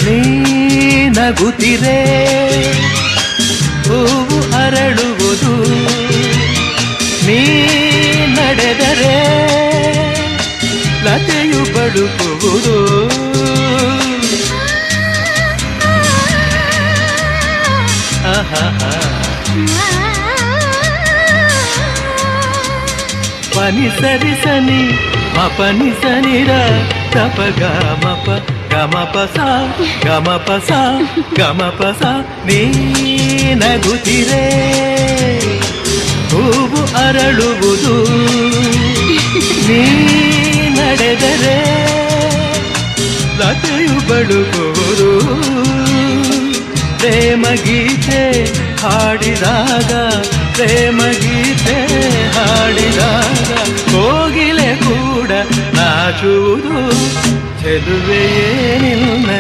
ನೀ ನಗುತ್ತಿರೆ ಹೂವು ಅರಳುವುದು ನೀ ನಡೆದರೆ ಲತೆಯು ಬಳುಕುವುದು ಪನಿ ಸರಿ ಸನಿ ಮಪನಿ ಸನಿರ ತಪ ಗಮಪ ಗಮಪ ಸ ಗಮಪ ಸ ಗಮಪ ಸ ನೀ ನಗುತ್ತಿರೆ ಹೂವು ಅರಳುವುದು ನೀ ನಡೆದರೆ ಲತೆಯು ಬಳುಕುವುದು ಪ್ರೇಮ ಗೀತೆ ಹಾಡಿದಾಗ ಪ್ರೇಮ ಗೀತೆ ಹಾಡಿದಾಗ ಕೋಗಿಲೆ ಕೂಡ ನಾಚುವುದು ಚೆಲುವೆಯೇ ನಿನ್ನ